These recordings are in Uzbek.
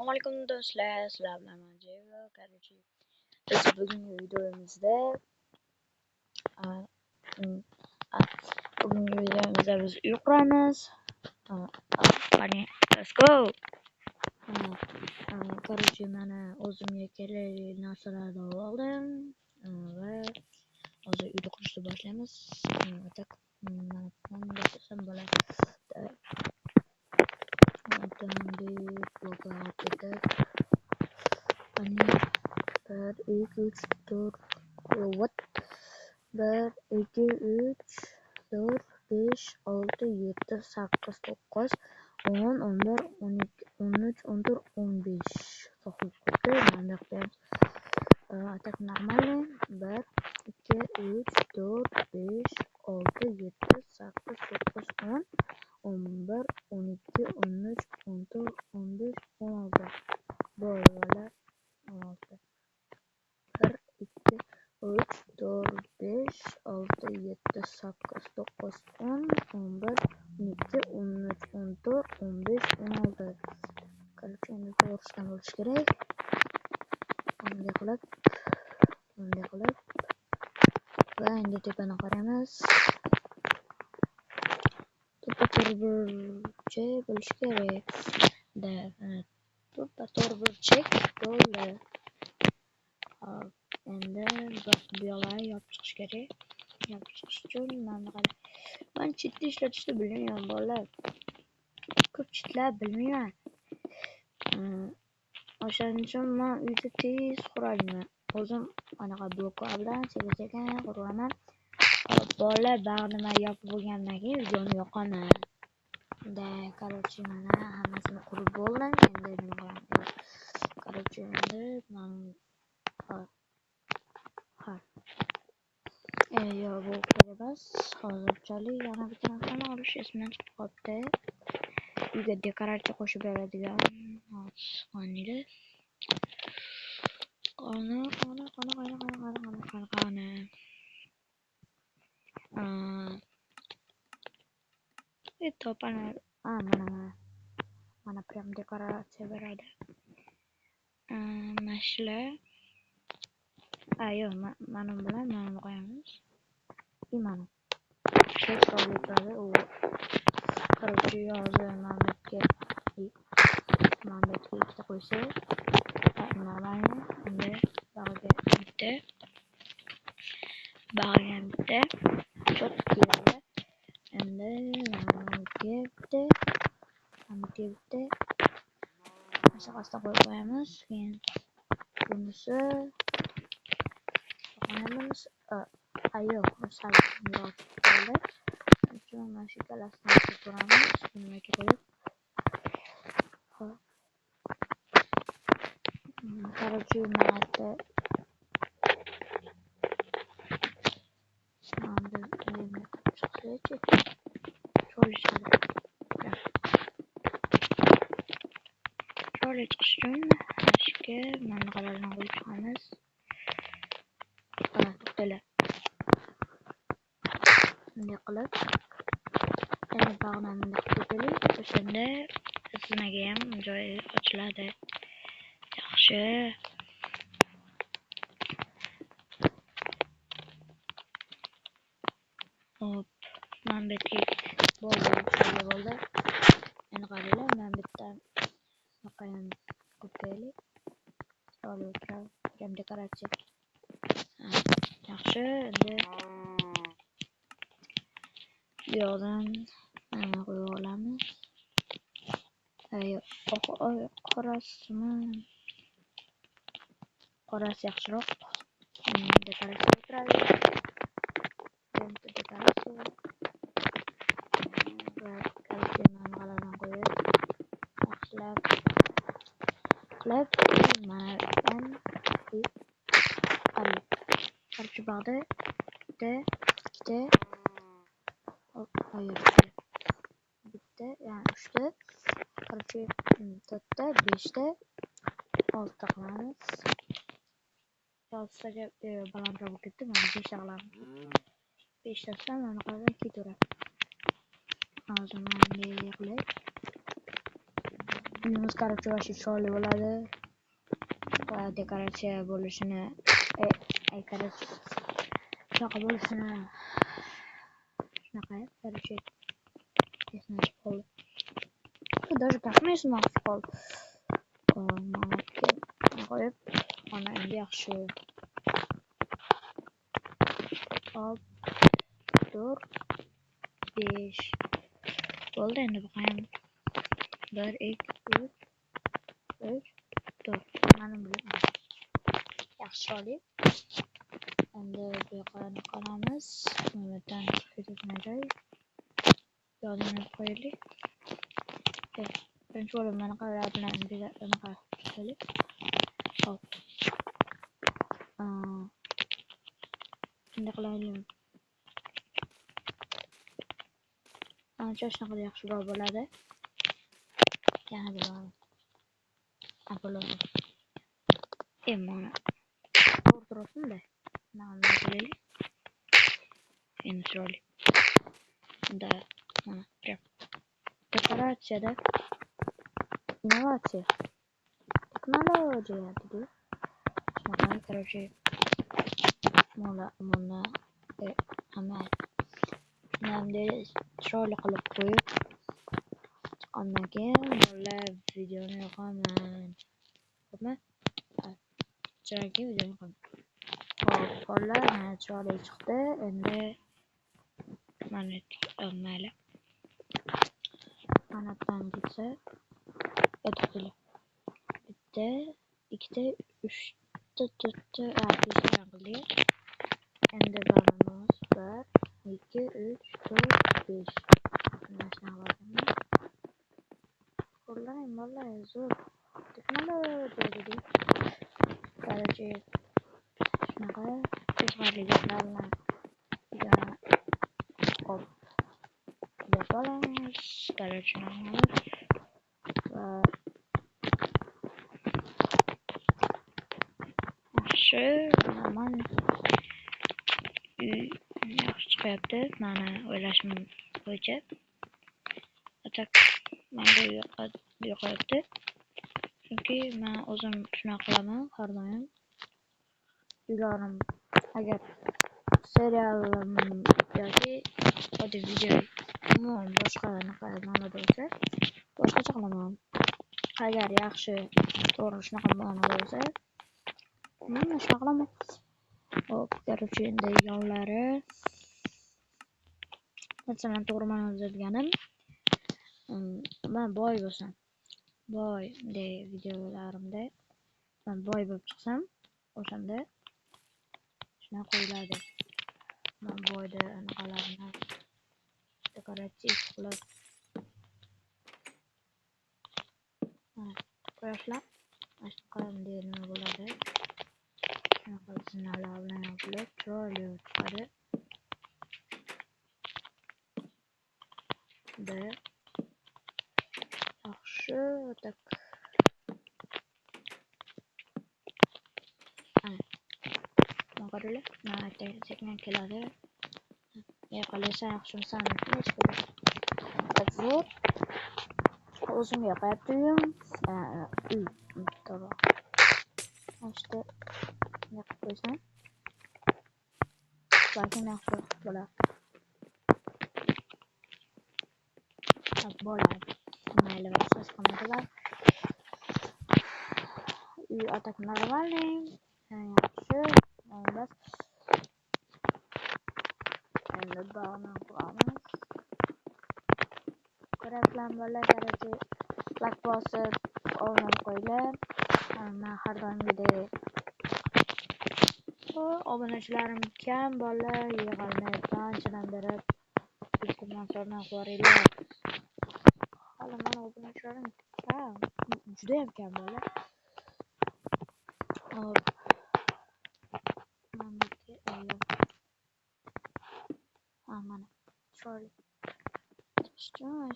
Assalomualaikum do'stlar, sizlar bilan Manjeva. Короче, biz bugungi videomizda biz uy quramiz. Qani, let's go. Короче, mana o'zimga kerakli narsalarni oldim va hozir uyni qurishni boshlaymiz. Tak, mana bunday qilsam bo'ladi. Qani 1, 2, 3, 4 what? 1, 2, 3, 4, 5, 6, 7, 8, 9, 10, 11, 12, 13, 14, 15. So'qib qo'ydi. Mana так нормально. 1, 2, 3, 4, 5, 6, 7, 8, 9, 10, 11, 12, 13, 14, 15, 16. Böyle 16. 1, 2, 3, 4, 5, 6, 7, 8, 9, 10, 11, 12, 13, 14, 15, 16. Короче, endi to'g'risidan bo'lish kerak. Bunday qilib va endi tepani qaraymiz. Tepa to'rtburchak bo'lishi kerak. Tepa to'rtburchak bo'ldi. Endi bu yoqlarni yopib chiqish kerak. Yopib chiqish uchun men chitni ishlatishni bilmayman bolalar. Ko'p chitlar bilmayman. O'shaning uchun men uyda tez quraman. O'zim anaqa bloklar bilan sekin quraman. Bolalar bari nima yopib bo'lgandan keyin videoni yoqaman. Короче, mana hammasini qurib bo'ldim. Endi nima qilamiz? Короче, endi men yo'q, bu kerak emas. Hozirchalik yana bitta narsani olish esimdan chiqib qolibdi. Uyga dekoratsiya qo'shib beradigan qani. Topalar. Mana prям dekoratsiya beradi. Mashlar. Yo'q, mana bilan mana qo'yamiz. Mana. Shek solitadi u. Короче, hozir Mamedga ikkita qo'ysa, normalniy. Endi bag'iga bitta, cho'tki keldi. Endi Mamedga bitta, shaqasida qo'yib qo'yamiz. Keyin bunisi qo'yamiz. Yo'q, sal yiroq qoldi. Chunki mana shu ikkalasini ko'ramiz. Nimaga qo'yib. Короче, mana Chorli chiqish uchun mashga mana qalarni qo'yib chiqamiz. To'xtanglar. Bunday qilib, endi bag'ni bunday qilib keling. O'shanda sizlarga ham joy ochiladi. Yaxshi. Hop, men bitta bo'ldi. Endi qaranglar, men bitta naqayam ko'payli. Chorli o'tirib, dekoratsiya. Yaxshi, endi bu yoqdan mana qo'yib olamiz. Qorasi yaxshiroq. Dekoratsiya o'tiradi. Dekoratsiya. Короче, mangalardan qo'yib yaxshilab qilib mana Короче, bag'da bitta, bitta, yani 3 ta. Короче, 4 ta, 5 ta, 6 ta qilamiz. 6 taga balandroq bo'lib ketdi. Mana 5 ta qilamiz. 5 tasidan mana qolgan ketaveradi. Hozir mana bunday qilib uyimiz короче вообще chiroyli bo'ladi va dekoratsiya bo'lishini короче shunaqa bo'lishini shunaqa короче esimdan chiqib qoldi даже tasma esimdan chiqib qoldi mana qo'yib mana endi yaxshi hop 4 5 bo'ldi endi bu ham 1 2 3 4 mana bular yaxshi chiroyli endi bu yoqqa qaraamiz bundan ketadigan joy yodimga qo'yaylik birinchi bo'lib mana qarar bilan bunaqa qilaylik hop shunday qilaylik ancha shunaqa yaxshiroq bo'ladi yana bo'ladi bo'ladi mana to'g'ri turibmi mana qilaylik endi chiroyli unda mana prям dekoratsiyada innovatsiya texnologiya dedi shunaqa короче mana hamma chiroyli qilib qo'yib ondan keyin bolalar videoni yoqaman xo'pmi chiroyli videoni yoqaman hop bolalar mana chiroyli chiqdi endi mana mayli manadan ketsa bitta ikkita uchta to'rtta beshta qildik endi baramiz 1 2 3 4 5 mana shunaqa qo'llang bolalar zo'r texnologiya dedi короче shunaqa qiziqarli gaplar bilan hop yapamiz короче va yaxshi normal yaxshi chiqyapti mana o'ylashim bo'yicha tak mana bu yoqyapti chunki men o'zim shunaqa qilaman har doim uylarim agar serialim yoki oddiy video umuman boshqa ma'noda bo'lsa boshqacha qilaman agar yaxshi to'g'ri shunaqa ma'noda bo'lsa shunaqa qilaman hop короче endi yonlari masalan to'g'ri ma'noda deganim men boy bo'lsam boy videolarimda men boy bo'lib chiqsam o'shanda shunaqa qo'yiladi men boyda anaqalarni dekorativ qilib qo'yasizlar mana shunaqa nima bo'ladi shunaqa zinalar bilan yopilib chiroyli chiqadi da yaxshi tak qaranglar mana sekin keladi yoqalasa yaxshimisan tak zo'r o'zimga yoqyapti uyim to'g'ri işte yoqib qo'ysam balkim yaxshi bo'ladi mayli siz qanaqalar uy atak нормальный yaxshi bas endi bog'ni quramiz ko'ryapsizlarmi bolalar короче like bosib o'rnab qo'yinglar men har doimgidek obunachilarim kam bolalar yig'ilmayapti anchadan beri iltimos yordam qilaveringlar hali mani obunachilarim judayam kam bolalar hop mana chiroyli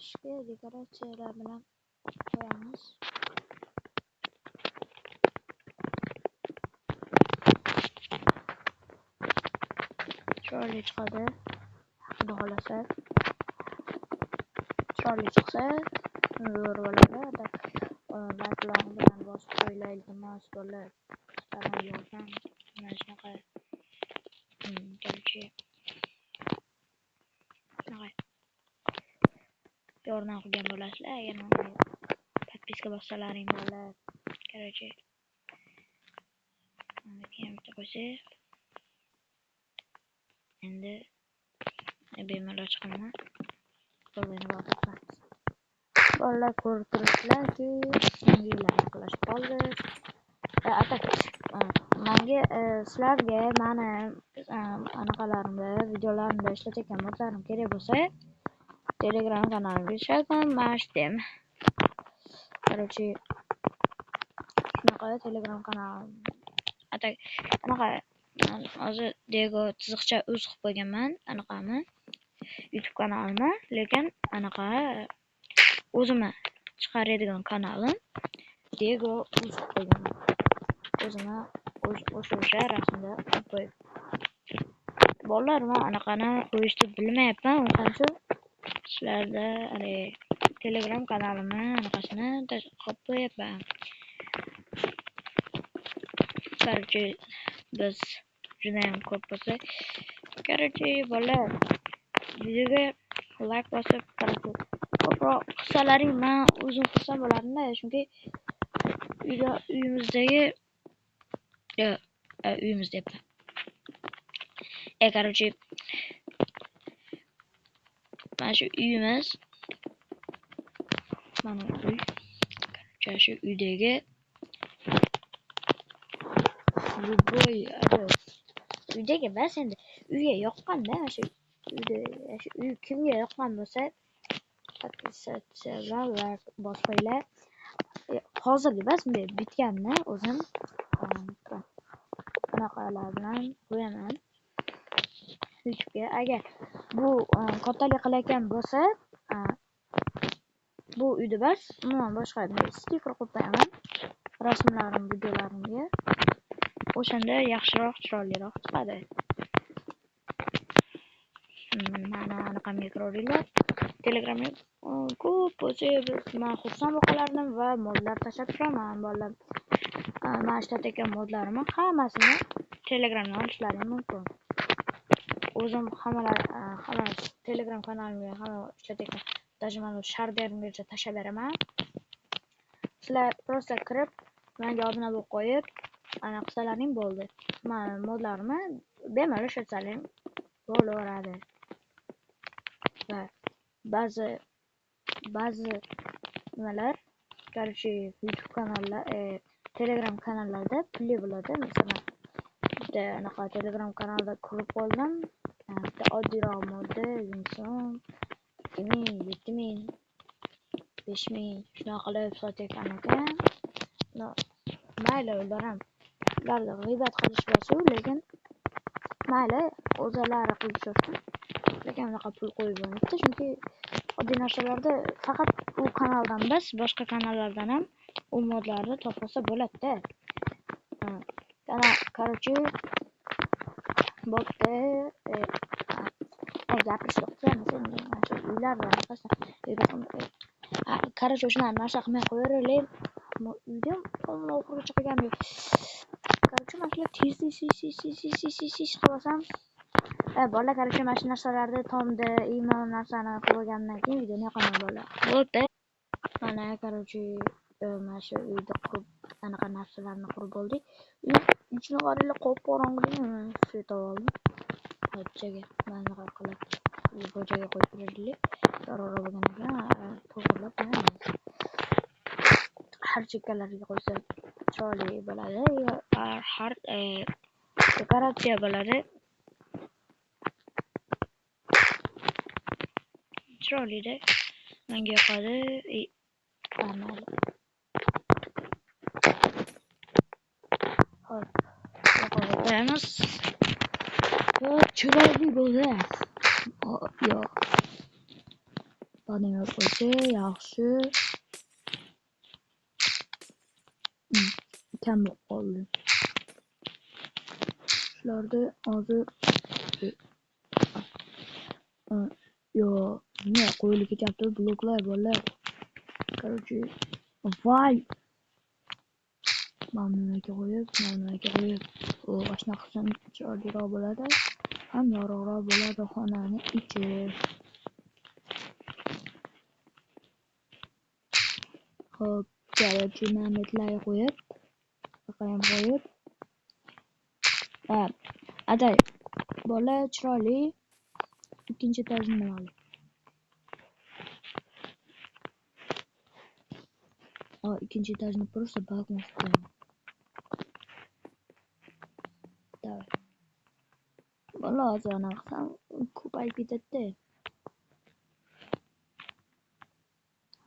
ishga dekoratsiyalar bilan qo'yamiz chiroyli chiqadi xudo xohlasa chiroyli chiqsa zo'r bo'ladi Like bilan bosib qo'yinglar iltimos bolalar. Sizlardan yordam mana shunaqa короче shunaqa yordam qilgan bo'lasizlar agar menga подписка bossalaring bolalar. Короче keyin bitta qo'ysak endi bemalol chiqaman. Bolalar ko'rib turibsizlarki yillar yaqinlashib qoldi. Menga sizlarga mani anaqalarimda videolarimda ishlatayotgan modlarim kerak bo'lsa Telegram kanalimga ishlatgan mashtem. Короче shunaqa Telegram kanalim anaqa hozir Dego chiziqcha o'z qilib qo'yganman anaqani YouTube kanalimni, lekin anaqa o'zimni chiqaradigan kanalim Dego o'z qilib qo'yganman. O'zimni o'sha rasmda qilib qo'yib. Bolalar men anaqani qo'yishni bilmayapman, o'shaning uchun sizlarda Telegram kanalimni anaqasini qilib qo'yapman. Короче biz judayam ko'p bo'lsa, короче bolalar videoga like bosib, ko'proq qilsalaring men o'zim xursand bo'lardim-da, chunki uyimizdagi uyimiz deyapman. Короче mana shu uyimiz, mana uy. Короче shu uydagi uydagi emas endi uyga yoqqanda shu uy kimga yoqqan bo'lsa podpisatsiya bilan like bosinglar. Hozirgi emas, bunday bitganni o'zim anaqalar bilan qo'yaman YouTube'ga. Agar bu kattalik qilayotgan bo'lsa, bu uyda bas, umuman boshqa stiker qo'yib qo'yaman rasmlarim, videolarimga. O'shanda yaxshiroq, chiroyliroq chiqadi. Mana anaqamga kiraveringlar. Telegramga ko'p bo'lsa men xursand bo'lardim va modlar tashlab turaman bolalar. Men ishlatayotgan modlarimni hammasini Telegramdan olishlaring mumkin. O'zim hamma Telegram kanalimga hamma ishlatayotgan даже mana shardarimgacha tashlab beraman. Sizlar просто kirib, menga obuna bo'lib qo'yib, ana qilsalaring bo'ldi. Men modlarimni bemalol ishlatsalaring bo'laveradi. Va ba'zi nimalar, короче, YouTube kanallar, Telegram kanallarda pulli bo'ladi. Masalan, bitta anaqa Telegram kanalda ko'rib qoldim. Bitta oddiyroq modda 2000, 7000, 5000 shunaqa qilib sotayotgan ekan. Mayli ularni g'iybat qilishmasu, lekin mayli o'zlari qilishsin. Lekin unaqa pul qo'yib bo'lmaydi, chunki oddiy narsalarda faqat u kanaldan emas, boshqa kanallardan ham u modlarni topsa bo'ladi-da. Короче bo'pti. Короче o'shani narsa qilmay qo'yaveraylik. Uyda oxirigacha qilgan yo'q. Короче mana shular tez qilasam. Bolalar короче mana shu narsalarni tomda, imo narsani qilib olgandan keyin videoni yoqaman bolalar. Bo'pti. Mana короче mana shu uyda qurib anaqa narsalarni qurib oldik. Ichini qaranglar, qop-qorong'u svet oldim. Hajjaga mana qilib bojaga qo'yib berdik. Zarora bo'lgan ekan, to'g'rilab qo'yamiz. Har chekkalariga qo'ysa chiroyli bo'ladi. Har dekoratsiya bo'ladi. Chiroyli-da. Menga yoqadi. Mayli. Hop. Qo'yamiz. Chiroyli bo'ldi. Yo. Buni qo'ysa yaxshi. Kam bo'lib qoldi. Shularda hozir yo, nima qo'yilib ketyapti bloklar bolalar. Короче, Voy! Mamnunga qo'yib, u qashnaqa qilsam chiroyliroq bo'ladi, ham yorug'roq bo'ladi xonani ichi. Xo'p, korоче, mamitlarga qo'yib, ham qo'yib, aday, bola chiroyli, ikkinchi etajni nima qilib? Ikkinchi etajni просто balkon qilib qo'yaman. Bola hozir anaqa qilsam ko'payib ketadi-da.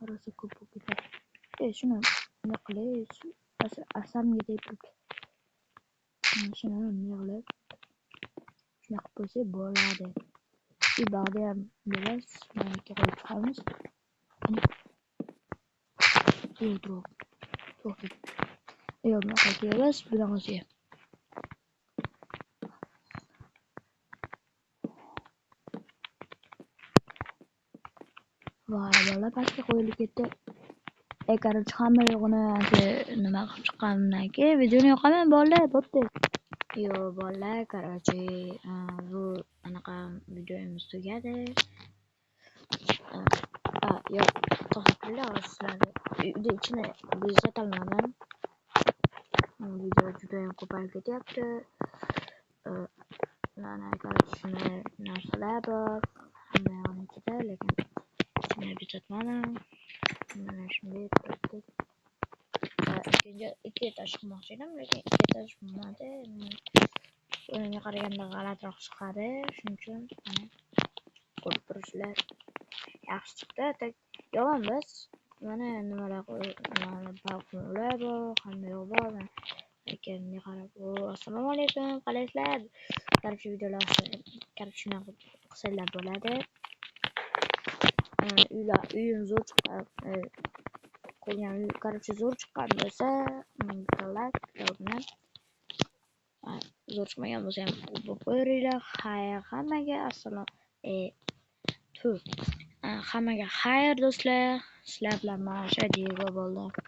Rosa ko'p bo'lib ketadi. Shuni nima qilish? Asamga tegib shuni nima qilib shunaqa bo'lsa bo'ladi. Bu bog'da ham bilas, mana qo'yib chiqamiz. To'xtat. Bunaqa qilamiz, bunaqasiga. Voy, bola pastga qo'yilib ketdi. Korоче, hamma yo'g'ini nima qilib chiqqanimdan keyin videoni yoqaman bola, bo'pti. Yo bola, korоче, bu anaqa videomiz tugadi. Yo'q, to'xtatinglar, sizlarni uyda ichini bezatolmadim. Video juda ham ko'payib ketyapti. Mana korоче, shuni narsalar bor. Hamma yo'g'ini ichida, lekin shuni bezatmadim. Mana shunday turibdi. Ikki etaj qilmoqchi edim, lekin ikki etaj bo'lmadi. O'yinga qaraganda g'alatiroq chiqadi. Shuning uchun mana ko'rib turibsizlar. Yaxshi chiqdi. Yomon emas. Mana nimalar balkonlar bor, hamma yoq bor. Lekin qarab, assalomu alaykum, qalaysizlar? Korоче, videolar shunaqa qilsanglar bo'ladi. Uyim zo'r chiqqan, qo'ygan korоче zo'r chiqqan bo'lsa, bitta like bilan zo'r chiqmagan bo'lsa ham qo'yinglar. Hammaga hammaga xayr do'stlar. Sizlar bilan mana shu Diego bo'ldi.